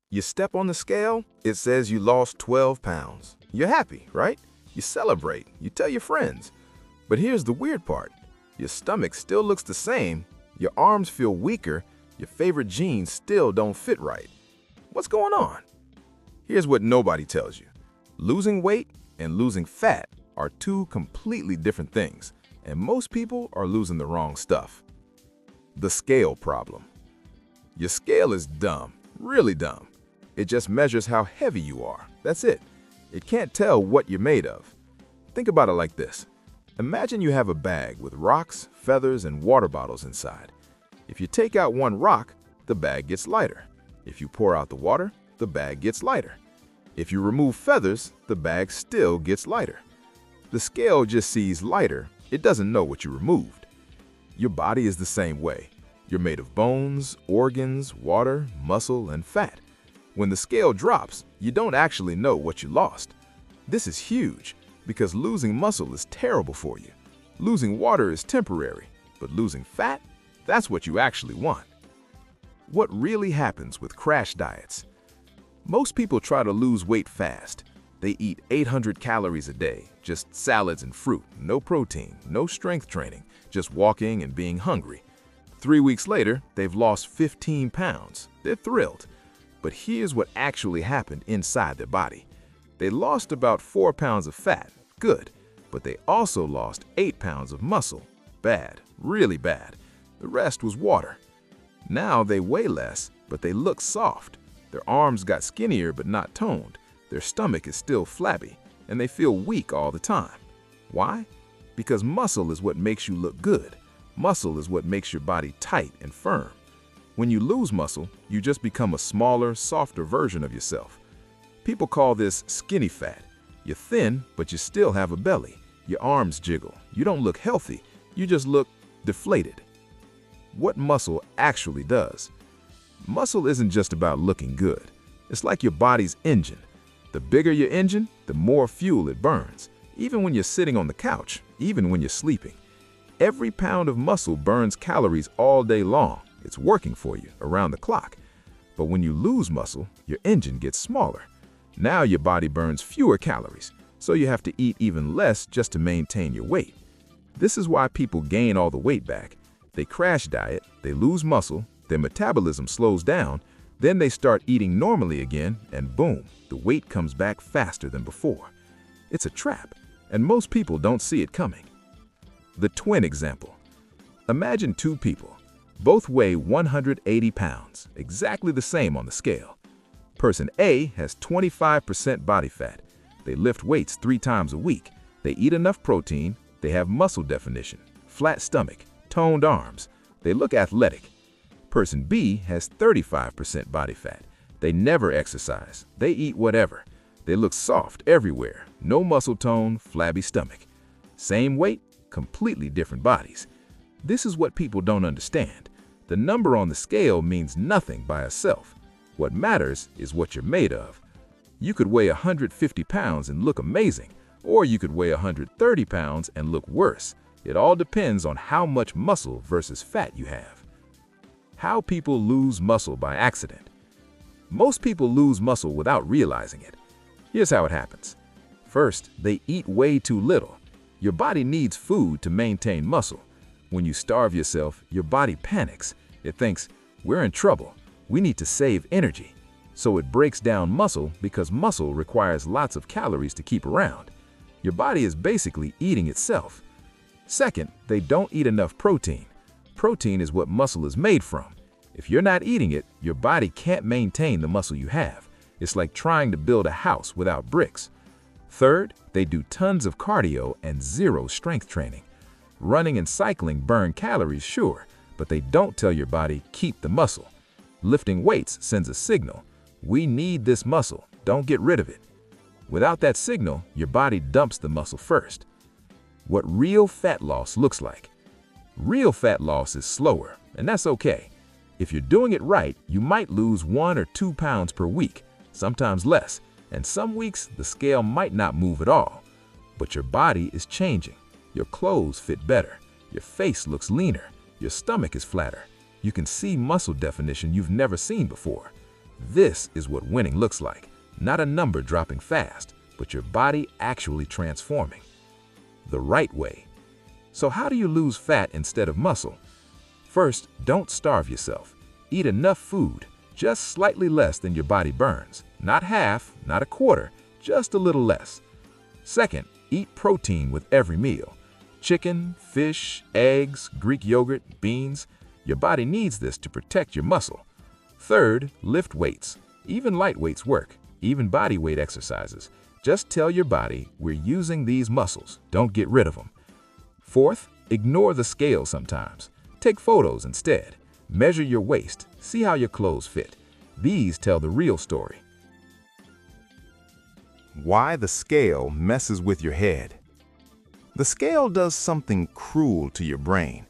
You step on the scale, it says you lost 12 pounds. You're happy, right? You celebrate, you tell your friends. But here's the weird part. Your stomach still looks the same, your arms feel weaker, your favorite jeans still don't fit right. What's going on? Here's what nobody tells you. Losing weight and losing fat are two completely different things, and most people are losing the wrong stuff. The scale problem. Your scale is dumb, really dumb. It just measures how heavy you are. That's it. It can't tell what you're made of. Think about it like this. Imagine you have a bag with rocks, feathers, and water bottles inside. If you take out one rock, the bag gets lighter. If you pour out the water, the bag gets lighter. If you remove feathers, the bag still gets lighter. The scale just sees lighter. It doesn't know what you removed. Your body is the same way. You're made of bones, organs, water, muscle, and fat. When the scale drops, you don't actually know what you lost. This is huge because losing muscle is terrible for you. Losing water is temporary, but losing fat, that's what you actually want. What really happens with crash diets? Most people try to lose weight fast. They eat 800 calories a day, just salads and fruit, no protein, no strength training, just walking and being hungry. 3 weeks later, they've lost 15 pounds. They're thrilled. But here's what actually happened inside their body. They lost about 4 pounds of fat, good, but they also lost 8 pounds of muscle, bad, really bad. The rest was water. Now they weigh less, but they look soft. Their arms got skinnier but not toned. Their stomach is still flabby, and they feel weak all the time. Why? Because muscle is what makes you look good. Muscle is what makes your body tight and firm. When you lose muscle, you just become a smaller, softer version of yourself. People call this skinny fat. You're thin, but you still have a belly. Your arms jiggle. You don't look healthy. You just look deflated. What muscle actually does? Muscle isn't just about looking good. It's like your body's engine. The bigger your engine, the more fuel it burns, even when you're sitting on the couch, even when you're sleeping. Every pound of muscle burns calories all day long. It's working for you around the clock. But when you lose muscle, your engine gets smaller. Now your body burns fewer calories, so you have to eat even less just to maintain your weight. This is why people gain all the weight back. They crash diet, they lose muscle, their metabolism slows down, then they start eating normally again, and boom, the weight comes back faster than before. It's a trap, and most people don't see it coming. The twin example. Imagine two people. Both weigh 180 pounds, exactly the same on the scale. Person A has 25% body fat. They lift weights 3 times a week. They eat enough protein. They have muscle definition, flat stomach, toned arms. They look athletic. Person B has 35% body fat. They never exercise. They eat whatever. They look soft everywhere. No muscle tone, flabby stomach. Same weight, completely different bodies. This is what people don't understand. The number on the scale means nothing by itself. What matters is what you're made of. You could weigh 150 pounds and look amazing, or you could weigh 130 pounds and look worse. It all depends on how much muscle versus fat you have. How people lose muscle by accident. Most people lose muscle without realizing it. Here's how it happens. First, they eat way too little. Your body needs food to maintain muscle. When you starve yourself, your body panics. It thinks, we're in trouble. We need to save energy. So it breaks down muscle because muscle requires lots of calories to keep around. Your body is basically eating itself. Second, they don't eat enough protein. Protein is what muscle is made from. If you're not eating it, your body can't maintain the muscle you have. It's like trying to build a house without bricks. Third, they do tons of cardio and zero strength training. Running and cycling burn calories, sure, but they don't tell your body, keep the muscle. Lifting weights sends a signal. We need this muscle, don't get rid of it. Without that signal, your body dumps the muscle first. What real fat loss looks like. Real fat loss is slower, and that's okay. If you're doing it right, you might lose 1 or 2 pounds per week, sometimes less, and some weeks the scale might not move at all. But your body is changing. Your clothes fit better. Your face looks leaner. Your stomach is flatter. You can see muscle definition you've never seen before. This is what winning looks like. Not a number dropping fast, but your body actually transforming. The right way. So how do you lose fat instead of muscle? First, don't starve yourself. Eat enough food, just slightly less than your body burns. Not half, not a quarter, just a little less. Second, eat protein with every meal. Chicken, fish, eggs, Greek yogurt, beans. Your body needs this to protect your muscle. Third, lift weights. Even light weights work, even body weight exercises. Just tell your body, we're using these muscles, don't get rid of them. Fourth, ignore the scale sometimes. Take photos instead. Measure your waist, see how your clothes fit. These tell the real story. Why the scale messes with your head. The scale does something cruel to your brain.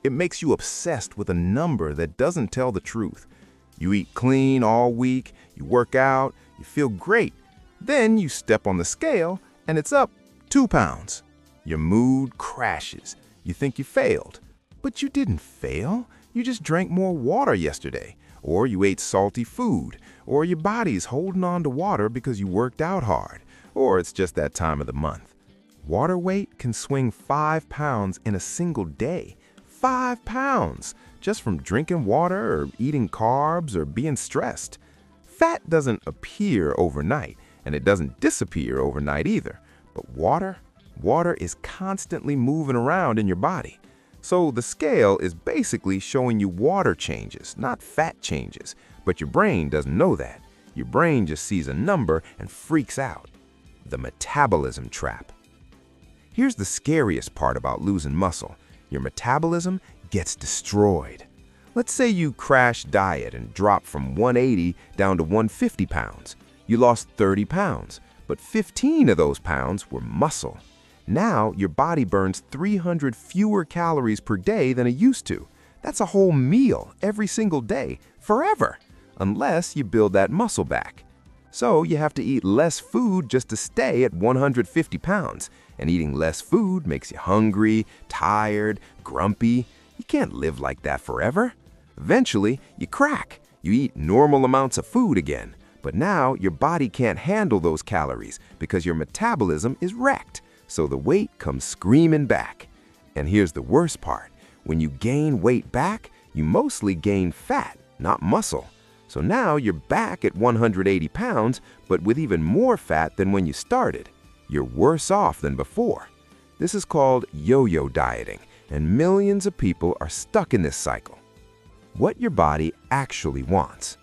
It makes you obsessed with a number that doesn't tell the truth. You eat clean all week, you work out, you feel great. Then you step on the scale and it's up 2 pounds. Your mood crashes. You think you failed. But you didn't fail. You just drank more water yesterday. Or you ate salty food. Or your body's holding on to water because you worked out hard. Or it's just that time of the month. Water weight can swing 5 pounds in a single day. 5 pounds! Just from drinking water or eating carbs or being stressed. Fat doesn't appear overnight, and it doesn't disappear overnight either. But water is constantly moving around in your body. So the scale is basically showing you water changes, not fat changes. But your brain doesn't know that. Your brain just sees a number and freaks out. The metabolism trap. Here's the scariest part about losing muscle. Your metabolism gets destroyed. Let's say you crash diet and drop from 180 down to 150 pounds. You lost 30 pounds, but 15 of those pounds were muscle. Now your body burns 300 fewer calories per day than it used to. That's a whole meal every single day, forever, unless you build that muscle back. So you have to eat less food just to stay at 150 pounds. And eating less food makes you hungry, tired, grumpy. You can't live like that forever. Eventually, you crack. You eat normal amounts of food again. But now your body can't handle those calories because your metabolism is wrecked. So the weight comes screaming back. And here's the worst part. When you gain weight back, you mostly gain fat, not muscle. So now you're back at 180 pounds, but with even more fat than when you started. You're worse off than before. This is called yo-yo dieting, and millions of people are stuck in this cycle. What your body actually wants.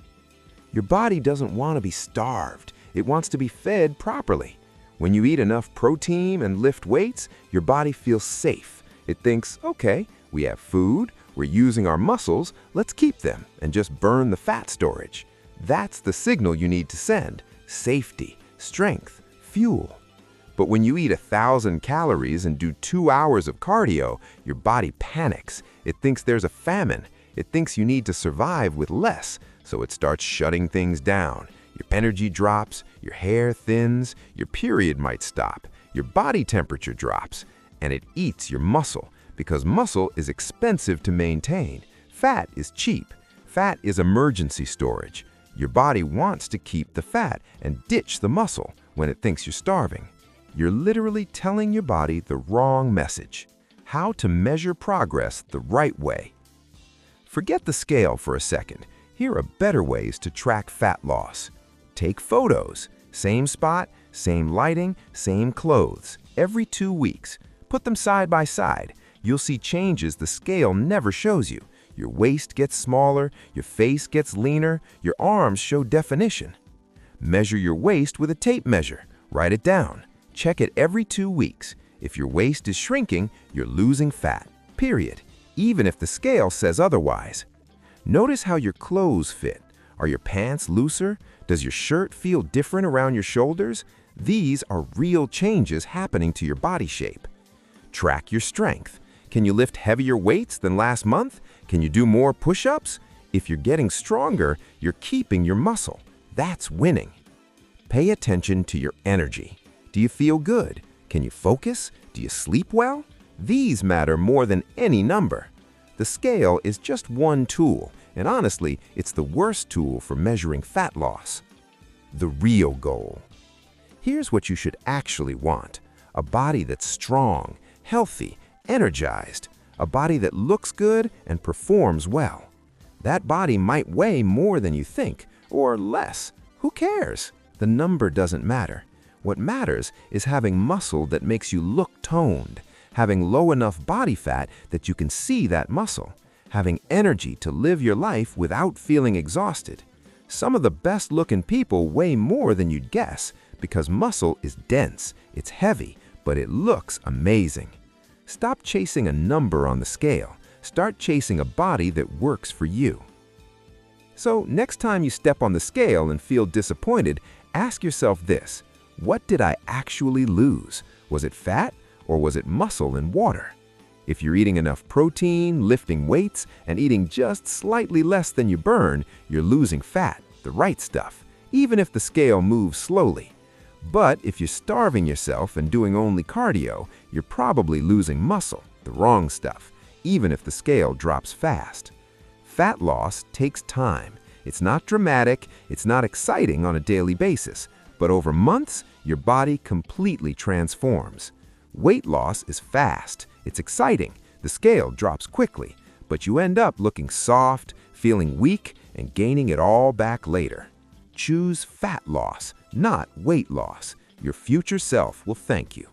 Your body doesn't want to be starved. It wants to be fed properly. When you eat enough protein and lift weights, your body feels safe. It thinks, okay, we have food, we're using our muscles, let's keep them and just burn the fat storage. That's the signal you need to send. Safety, strength, fuel. But when you eat 1,000 calories and do 2 hours of cardio, your body panics. It thinks there's a famine. It thinks you need to survive with less, so it starts shutting things down. Your energy drops, your hair thins, your period might stop, your body temperature drops, and it eats your muscle because muscle is expensive to maintain. Fat is cheap. Fat is emergency storage. Your body wants to keep the fat and ditch the muscle when it thinks you're starving. You're literally telling your body the wrong message. How to measure progress the right way. Forget the scale for a second. Here are better ways to track fat loss. Take photos. Same spot, same lighting, same clothes. Every 2 weeks. Put them side by side. You'll see changes the scale never shows you. Your waist gets smaller, your face gets leaner, your arms show definition. Measure your waist with a tape measure. Write it down. Check it every 2 weeks. If your waist is shrinking, you're losing fat, period, even if the scale says otherwise. Notice how your clothes fit. Are your pants looser? Does your shirt feel different around your shoulders? These are real changes happening to your body shape. Track your strength. Can you lift heavier weights than last month? Can you do more push-ups? If you're getting stronger, you're keeping your muscle. That's winning. Pay attention to your energy. Do you feel good? Can you focus? Do you sleep well? These matter more than any number. The scale is just one tool, And honestly, it's the worst tool for measuring fat loss. The real goal. Here's what you should actually want: a body that's strong, healthy, energized, a body that looks good and performs well. That body might weigh more than you think, or less. Who cares? The number doesn't matter. What matters is having muscle that makes you look toned, having low enough body fat that you can see that muscle, having energy to live your life without feeling exhausted. Some of the best-looking people weigh more than you'd guess because muscle is dense, it's heavy, but it looks amazing. Stop chasing a number on the scale. Start chasing a body that works for you. So next time you step on the scale and feel disappointed, ask yourself this: what did I actually lose? Was it fat or was it muscle and water? If you're eating enough protein, lifting weights, and eating just slightly less than you burn, you're losing fat, the right stuff, even if the scale moves slowly. But if you're starving yourself and doing only cardio, you're probably losing muscle, the wrong stuff, even if the scale drops fast. Fat loss takes time. It's not dramatic, it's not exciting on a daily basis, but over months, your body completely transforms. Weight loss is fast, it's exciting, the scale drops quickly, but you end up looking soft, feeling weak, and gaining it all back later. Choose fat loss, not weight loss. Your future self will thank you.